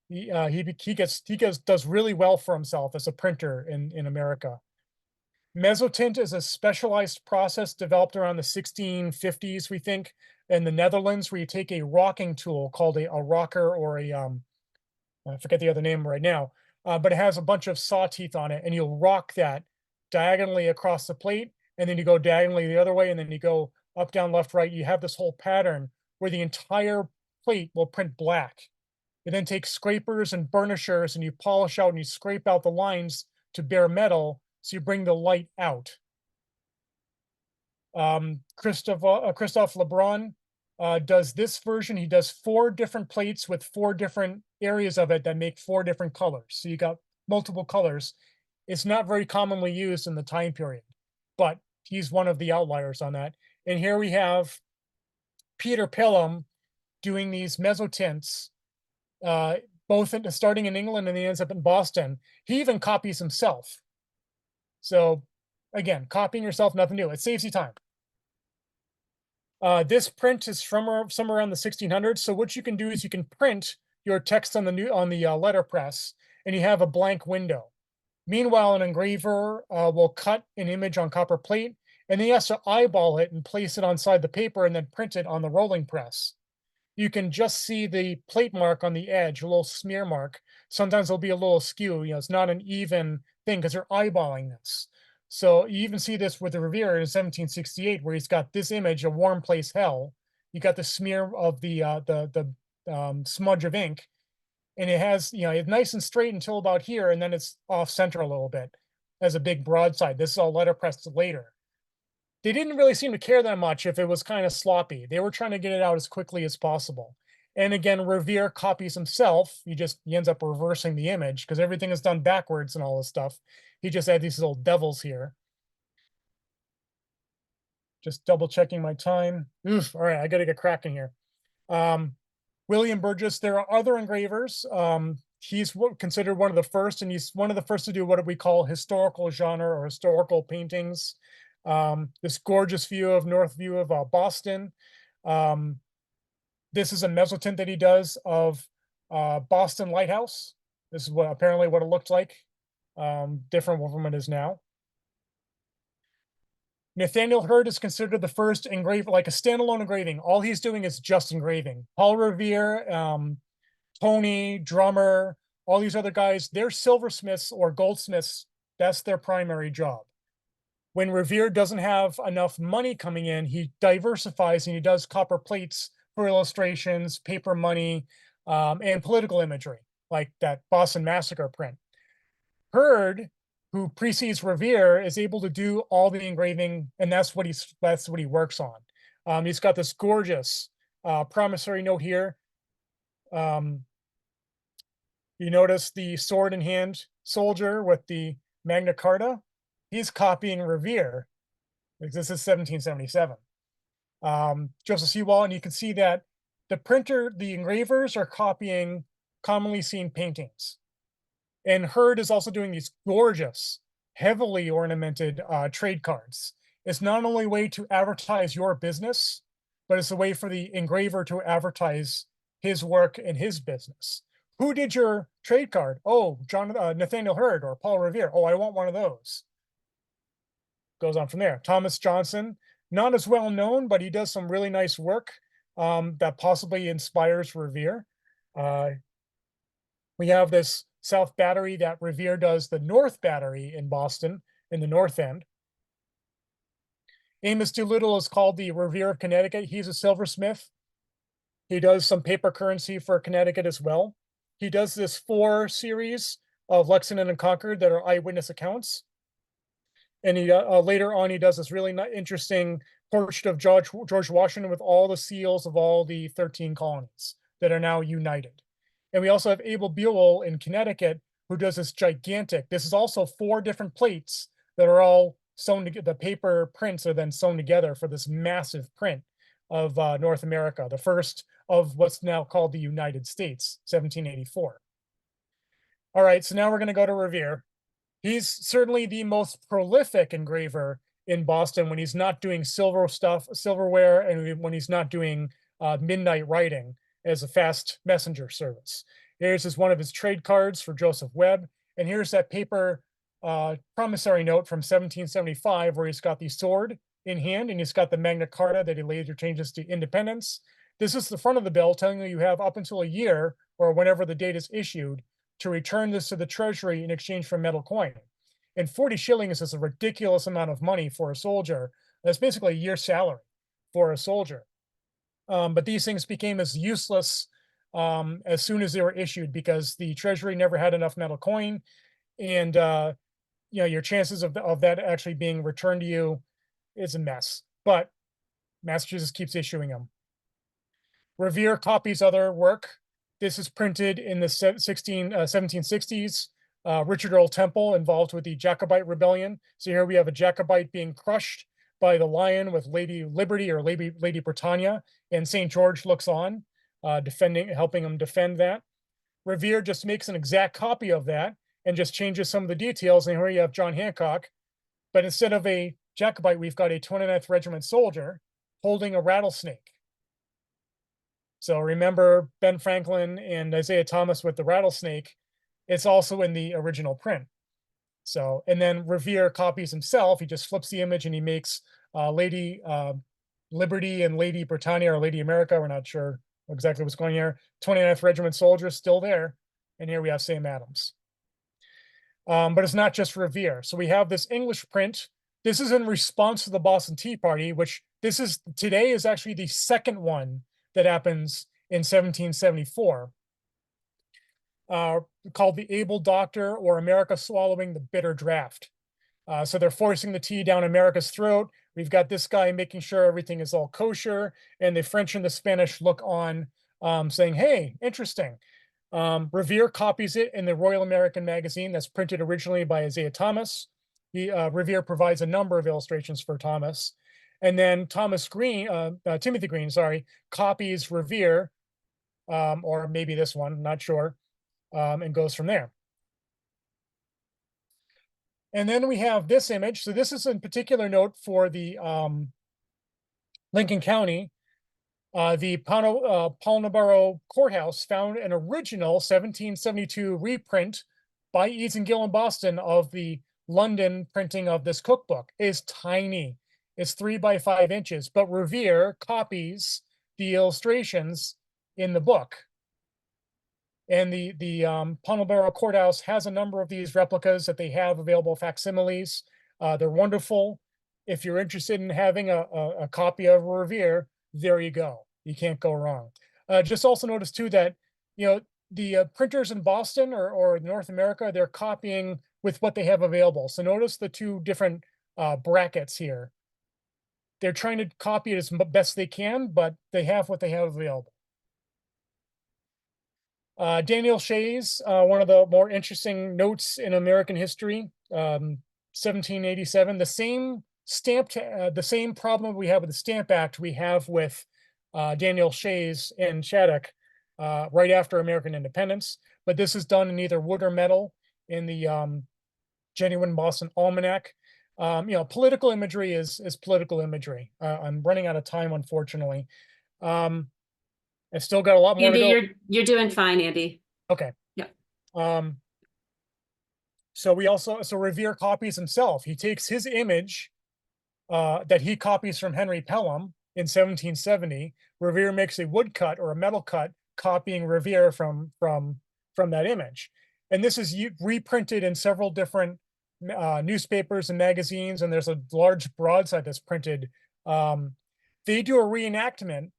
He does really well for himself as a printer in America. Mezzotint is a specialized process developed around the 1650s, we think, in the Netherlands, where you take a rocking tool called a rocker, or I forget the other name right now, but it has a bunch of saw teeth on it, and you'll rock that diagonally across the plate, and then you go diagonally the other way, and then you go up, down, left, right. You have this whole pattern where the entire plate will print black. You then take scrapers and burnishers, and you polish out and you scrape out the lines to bare metal, so you bring the light out. Christophe Lebrun does this version. He does 4 different plates with 4 different areas of it that make 4 different colors. So you got multiple colors. It's not very commonly used in the time period, but he's one of the outliers on that. And here we have Peter Pillam doing these mezzotints, both starting in England, and he ends up in Boston. He even copies himself. So again, copying yourself, nothing new. It saves you time. This print is from somewhere around the 1600s. So what you can do is you can print your text on the letterpress, and you have a blank window. Meanwhile, an engraver will cut an image on copper plate, and then he has to eyeball it and place it on side the paper and then print it on the rolling press. You can just see the plate mark on the edge, a little smear mark. Sometimes it'll be a little skew. It's not an even thing because they're eyeballing this. So you even see this with the Revere in 1768, where he's got this image, a warm place hell. You got the smear of the smudge of ink, and it has, it's nice and straight until about here, and then it's off center a little bit as a big broadside. This is all letterpressed later. They didn't really seem to care that much if it was kind of sloppy. They were trying to get it out as quickly as possible. And again, Revere copies himself. He ends up reversing the image because everything is done backwards and all this stuff. He just had these little devils here. Just double checking my time. Oof, all right, I got to get cracking here. William Burgis. There are other engravers. he's considered one of the first, and he's one of the first to do what we call historical genre or historical paintings. This gorgeous view of north view of Boston. This is a mezzotint that he does of Boston Lighthouse. This is what apparently what it looked like, different from it is now. Nathaniel Hurd is considered the first engraver, like a standalone engraving. All he's doing is just engraving. Paul Revere, Tony, Drummer, all these other guys, they're silversmiths or goldsmiths. That's their primary job. When Revere doesn't have enough money coming in, he diversifies and he does copper plates for illustrations, paper money, and political imagery, like that Boston Massacre print. Hurd, who precedes Revere, is able to do all the engraving, and that's what he works on. He's got this gorgeous promissory note here. You notice the sword in hand soldier with the Magna Carta. He's copying Revere. This is 1777. Joseph Sewall, and you can see that the engravers are copying commonly seen paintings. And Hurd is also doing these gorgeous, heavily ornamented trade cards. It's not only a way to advertise your business, but it's a way for the engraver to advertise his work and his business. Who did your trade card? Oh, Nathaniel Hurd or Paul Revere. Oh, I want one of those. Goes on from there. Thomas Johnson, not as well known, but he does some really nice work that possibly inspires Revere. We have this South Battery that Revere does the North Battery in Boston, in the North End. Amos Doolittle is called the Revere of Connecticut. He's a silversmith. He does some paper currency for Connecticut as well. He does this 4 series of Lexington and Concord that are eyewitness accounts. And he later on, he does this really interesting portrait of George Washington with all the seals of all the 13 colonies that are now united. And we also have Abel Buell in Connecticut, who does this gigantic, this is also 4 different plates that are all sewn together. The paper prints are then sewn together for this massive print of North America, the first of what's now called the United States, 1784. All right, so now we're going to go to Revere. He's certainly the most prolific engraver in Boston when he's not doing silverware, and when he's not doing midnight writing as a fast messenger service. Here's one of his trade cards for Joseph Webb, and here's that paper promissory note from 1775 where he's got the sword in hand and he's got the Magna Carta that he later changes to independence. This is the front of the bill telling you have up until a year or whenever the date is issued to return this to the Treasury in exchange for metal coin. And 40 shillings is a ridiculous amount of money for a soldier. That's basically a year's salary for a soldier. But these things became as useless as soon as they were issued because the Treasury never had enough metal coin. And your chances of that actually being returned to you is a mess. But Massachusetts keeps issuing them. Revere copies other work. This is printed in the 1760s. Richard Earl Temple involved with the Jacobite Rebellion. So here we have a Jacobite being crushed by the lion with Lady Liberty or Lady Britannia, and St. George looks on, helping him defend that. Revere just makes an exact copy of that and just changes some of the details. And here you have John Hancock, but instead of a Jacobite, we've got a 29th Regiment soldier holding a rattlesnake. So remember Ben Franklin and Isaiah Thomas with the rattlesnake. It's also in the original print. So, and then Revere copies himself. He just flips the image and he makes Lady Liberty and Lady Britannia or Lady America. We're not sure exactly what's going here. 29th Regiment soldiers still there. And here we have Sam Adams. But it's not just Revere. So we have this English print. This is in response to the Boston Tea Party, which today is actually the second one that happens in 1774. Called The Able Doctor or America Swallowing the Bitter Draft. So they're forcing the tea down America's throat. We've got this guy making sure everything is all kosher, and the French and the Spanish look on, saying, hey, interesting. Revere copies it in the Royal American magazine that's printed originally by Isaiah Thomas. Revere provides a number of illustrations for Thomas. And then Timothy Green, copies Revere, or maybe this one, not sure, and goes from there. And then we have this image. So this is in particular note for the Lincoln County. The Polnaborough Courthouse found an original 1772 reprint by Edes and Gill in Boston of the London printing of this cookbook. It is tiny. It's 3 by 5 inches, but Revere copies the illustrations in the book. And the Polnaborough Courthouse has a number of these replicas that they have available facsimiles. They're wonderful. If you're interested in having a copy of Revere, there you go. You can't go wrong. Just also notice too that, you know, the printers in Boston or North America, they're copying with what they have available. So notice the two different brackets here. They're trying to copy it as best they can, but they have what they have available. Daniel Shays, one of the more interesting notes in American history, 1787, the same the same problem we have with the Stamp Act we have with Daniel Shays and Shattuck right after American independence, but this is done in either wood or metal in the genuine Boston Almanac. You know, political imagery is political imagery. I'm running out of time, unfortunately. I've still got a lot more Andy, to go. you're doing fine, Andy. Okay. Yep. So Revere copies himself. He takes his image that he copies from Henry Pelham in 1770. Revere makes a woodcut or a metal cut copying Revere from that image. And this is reprinted in several different newspapers and magazines, and there's a large broadside that's printed. They do a reenactment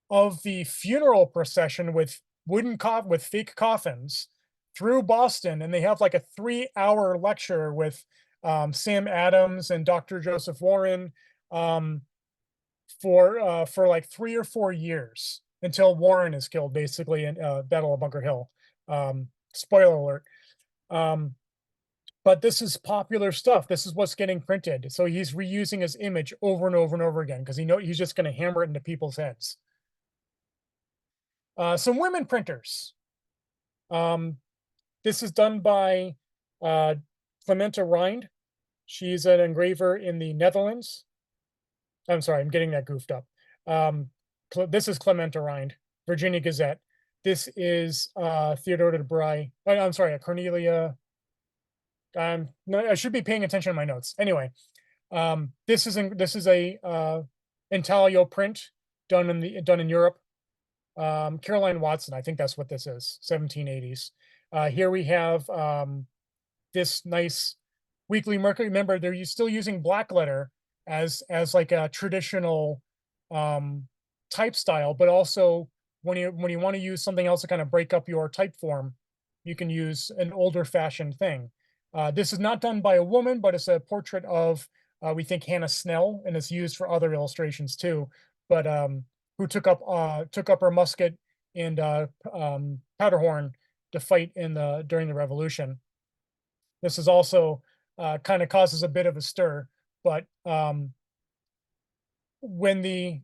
of the funeral procession with with fake coffins through Boston, and they have like a 3-hour lecture with Sam Adams and Dr. Joseph Warren for like 3 or 4 years until Warren is killed, basically in Battle of Bunker Hill. Spoiler alert. But this is popular stuff. This is what's getting printed. So he's reusing his image over and over and over again because he's just going to hammer it into people's heads. Some women printers. This is done by Clementa Rind. She's an engraver in the Netherlands. I'm sorry, I'm getting that goofed up. This is Clementa Rind, Virginia Gazette. This is Theodore de Bry. I'm sorry, Cornelia. No, I should be paying attention to my notes. Anyway, this is a intaglio print done in Europe. Caroline Watson, I think that's what this is, 1780s. Here we have this nice Weekly Mercury. Remember, they're still using black letter as like a traditional type style, but also when you want to use something else to kind of break up your type form, you can use an older fashioned thing. This is not done by a woman, but it's a portrait of we think Hannah Snell, and it's used for other illustrations too. But who took up her musket and powder horn to fight during the Revolution. This is also kind of causes a bit of a stir, but when the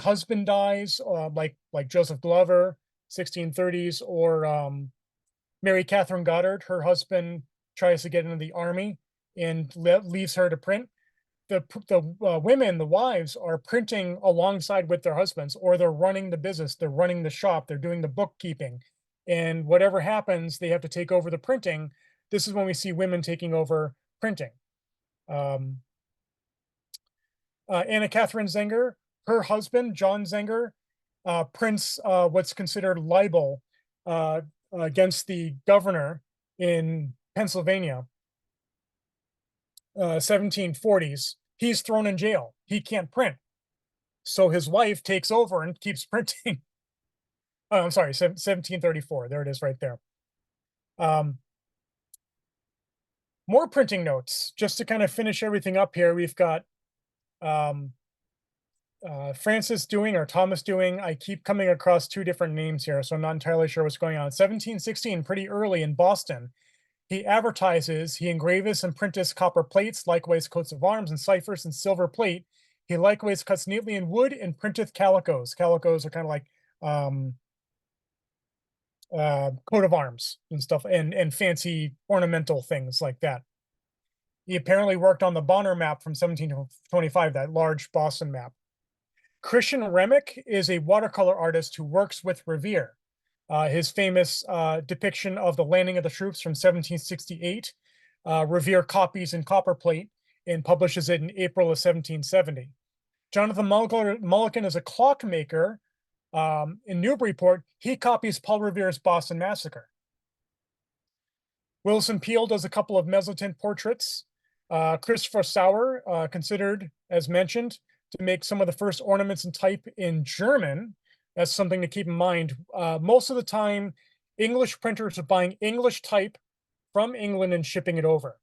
husband dies, like Joseph Glover, 1630s, or Mary Catherine Goddard, her husband tries to get into the army and leaves her to print. The women, the wives, are printing alongside with their husbands, or they're running the business, they're running the shop, they're doing the bookkeeping, and whatever happens, they have to take over the printing. This is when we see women taking over printing. Anna Catherine Zenger, her husband, John Zenger, prints what's considered libel against the governor in Pennsylvania. 1740s, he's thrown in jail. He can't print. So his wife takes over and keeps printing. Oh, I'm sorry, 1734. There it is right there. More printing notes. Just to kind of finish everything up here, we've got Francis Dewing or Thomas Dewing. I keep coming across two different names here, so I'm not entirely sure what's going on. 1716, pretty early in Boston. He advertises, he engraves and printeth copper plates, likewise coats of arms and ciphers and silver plate. He likewise cuts neatly in wood and printeth calicos. Calicos are kind of like coat of arms and stuff, and fancy ornamental things like that. He apparently worked on the Bonner map from 1725, that large Boston map. Christian Remick is a watercolor artist who works with Revere. His famous depiction of the landing of the troops from 1768, Revere copies in copperplate and publishes it in April of 1770. Jonathan Mulligan is a clockmaker in Newburyport. He copies Paul Revere's Boston Massacre. Wilson Peel does a couple of mezzotint portraits. Christopher Sauer, considered, as mentioned, to make some of the first ornaments and type in German. That's something to keep in mind. Most of the time, English printers are buying English type from England and shipping it over.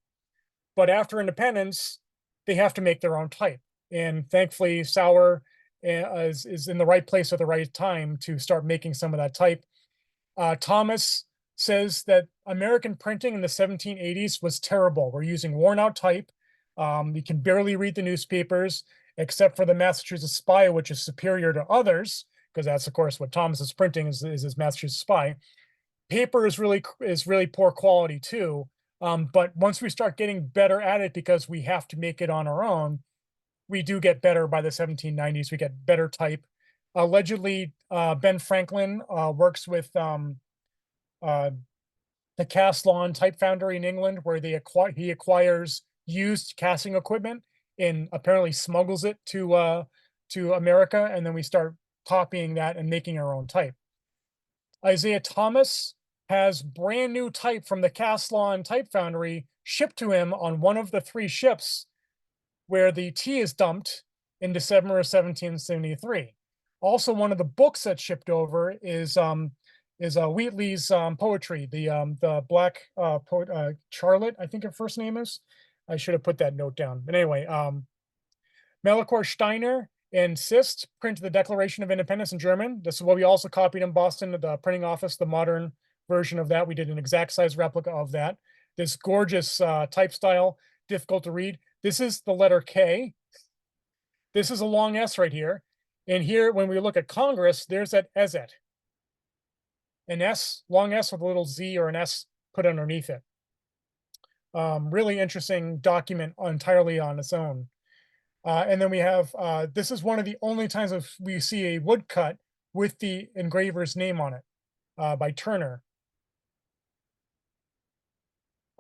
But after independence, they have to make their own type. And thankfully, Sauer is in the right place at the right time to start making some of that type. Thomas says that American printing in the 1780s was terrible. We're using worn out type. You can barely read the newspapers, except for the Massachusetts Spy, which is superior to others, because that's, of course, what Thomas is printing is his Massachusetts Spy. Paper is really poor quality too. But once we start getting better at it, because we have to make it on our own, we do get better by the 1790s. We get better type. Allegedly, Ben Franklin works with the Cast Lawn Type Foundry in England, where he acquires used casting equipment and apparently smuggles it to America, and then we start copying that and making our own type. Isaiah Thomas has brand new type from the Cast Lawn Type Foundry shipped to him on one of the 3 ships where the tea is dumped in December of 1773. Also, one of the books that's shipped over is Wheatley's poetry, the black poet Charlotte, I think her first name is. I should have put that note down. But anyway, Melchior Steiner and Sist print the Declaration of Independence in German. This is what we also copied in Boston at the printing office, the modern version of that. We did an exact size replica of that. This gorgeous type style, difficult to read. This is the letter K. This is a long S right here. And here, when we look at Congress, there's that Eset. An S, long S with a little Z or an S put underneath it. Really interesting document entirely on its own. And then we have, this is one of the only times we see a woodcut with the engraver's name on it, by Turner.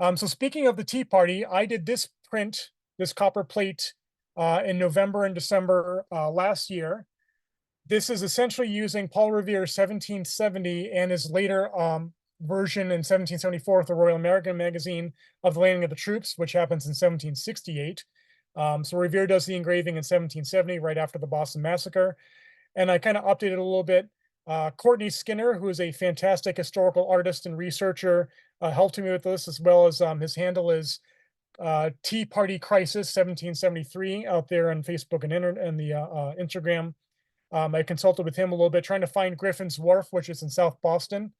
So speaking of the Tea Party, I did this print, this copper plate, in November and December last year. This is essentially using Paul Revere's 1770 and his later version in 1774 of the Royal American magazine of the landing of the troops, which happens in 1768. So Revere does the engraving in 1770, right after the Boston Massacre. And I kind of updated a little bit. Courtney Skinner, who is a fantastic historical artist and researcher, helped me with this, as well as his handle is Tea Party Crisis 1773 out there on Facebook and the Instagram. I consulted with him a little bit, trying to find Griffin's Wharf, which is in South Boston.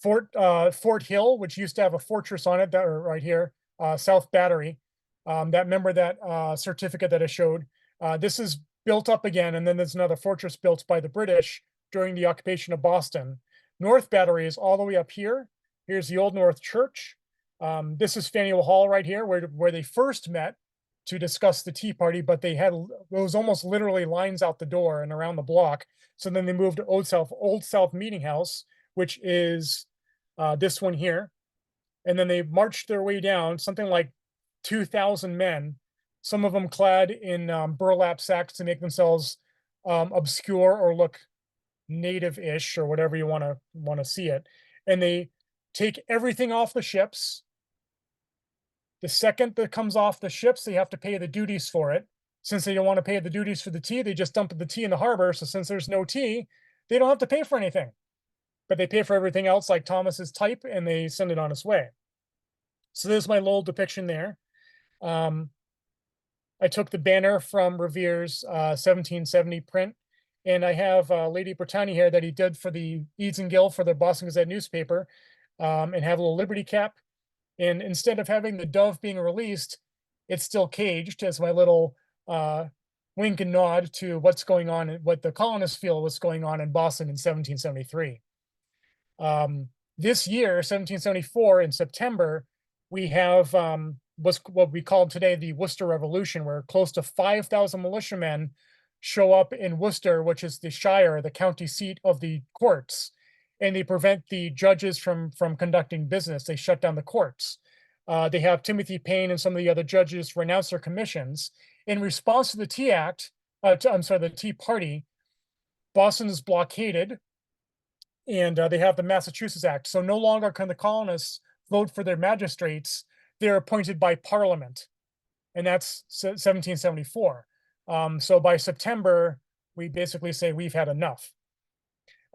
Fort Hill, which used to have a fortress on it, that right here, South Battery. Remember that certificate that I showed. This is built up again, and then there's another fortress built by the British during the occupation of Boston. North Battery is all the way up here. Here's the Old North Church. This is Faneuil Hall right here, where they first met to discuss the Tea Party, but they had those almost literally lines out the door and around the block. So then they moved to Old South Meeting House, which is this one here. And then they marched their way down, something like 2,000 men, some of them clad in burlap sacks to make themselves obscure or look native-ish, or whatever you want to see it. And they take everything off the ships. The second that comes off the ships, they have to pay the duties for it. Since they don't want to pay the duties for the tea, they just dump the tea in the harbor. So since there's no tea, they don't have to pay for anything. But they pay for everything else, like Thomas's type, and they send it on its way. So there's my little depiction there. I took the banner from Revere's 1770 print, and I have Lady Britannia here that he did for the Edes and Gill for the Boston Gazette newspaper, and have a little Liberty cap. And instead of having the dove being released, it's still caged as my little wink and nod to what's going on, what the colonists feel was going on in Boston in 1773. This year, 1774, in September, we have what's what we call today the Worcester Revolution, where close to 5,000 militiamen show up in Worcester, which is the shire, the county seat of the courts, and they prevent the judges from conducting business. They shut down the courts. They have Timothy Payne and some of the other judges renounce their commissions. In response to the Tea Act, the Tea Party, Boston is blockaded, and they have the Massachusetts Act. So no longer can the colonists vote for their magistrates. They're appointed by Parliament, and that's 1774. So by September, we basically say we've had enough.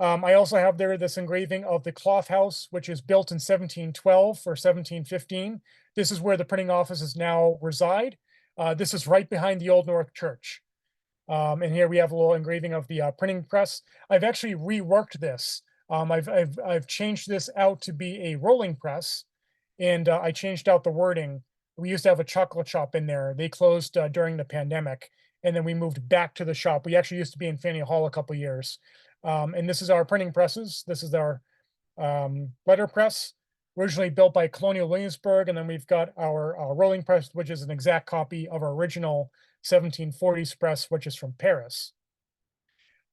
I also have there this engraving of the Cloth House, which is built in 1712 or 1715. This is where the printing offices now reside. This is right behind the Old North Church. And here we have a little engraving of the printing press. I've actually reworked this. I've changed this out to be a rolling press, and I changed out the wording. We used to have a chocolate shop in there. They closed during the pandemic, and then we moved back to the shop. We actually used to be in Faneuil Hall a couple years. And this is our printing presses. This is our letter press, originally built by Colonial Williamsburg, and then we've got our rolling press, which is an exact copy of our original 1740s press, which is from Paris.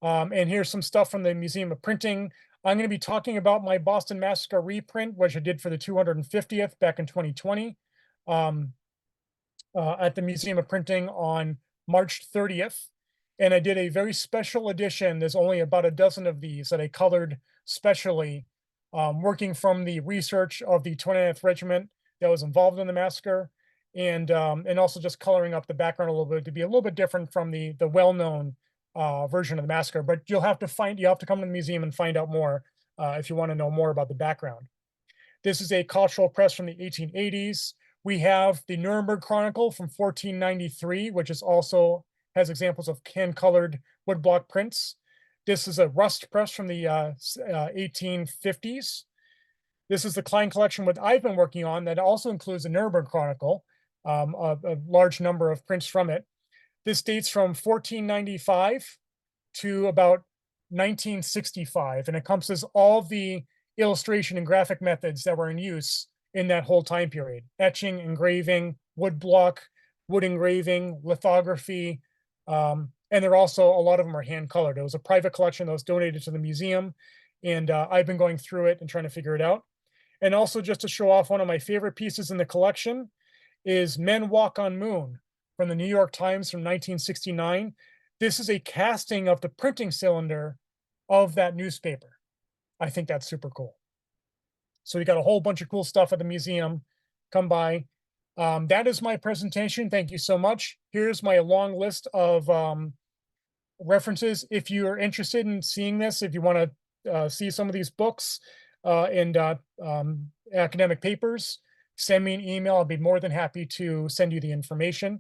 And here's some stuff from the Museum of Printing. I'm going to be talking about my Boston Massacre reprint, which I did for the 250th back in 2020 at the Museum of Printing on March 30th. And I did a very special edition. There's only about a dozen of these that I colored specially, working from the research of the 29th Regiment that was involved in the massacre, and also just coloring up the background a little bit to be a little bit different from the well-known version of the massacre. But you have to come to the museum and find out more if you want to know more about the background. This is a cultural press from the 1880s. We have the Nuremberg Chronicle from 1493, which is also has examples of hand-colored woodblock prints. This is a rust press from the 1850s. This is the Klein collection that I've been working on that also includes the Nuremberg Chronicle, a large number of prints from it. This dates from 1495 to about 1965 and encompasses all the illustration and graphic methods that were in use in that whole time period: etching, engraving, woodblock, wood engraving, lithography, and they're also, a lot of them are hand colored. It was a private collection that was donated to the museum, and I've been going through it and trying to figure it out. And also, just to show off, one of my favorite pieces in the collection is Men Walk on Moon from the New York Times from 1969. This is a casting of the printing cylinder of that newspaper. I think that's super cool. So we got a whole bunch of cool stuff at the museum. Come by. That is my presentation. Thank you so much. Here's my long list of references. If you are interested in seeing this, if you want to see some of these books and academic papers, send me an email. I'll be more than happy to send you the information.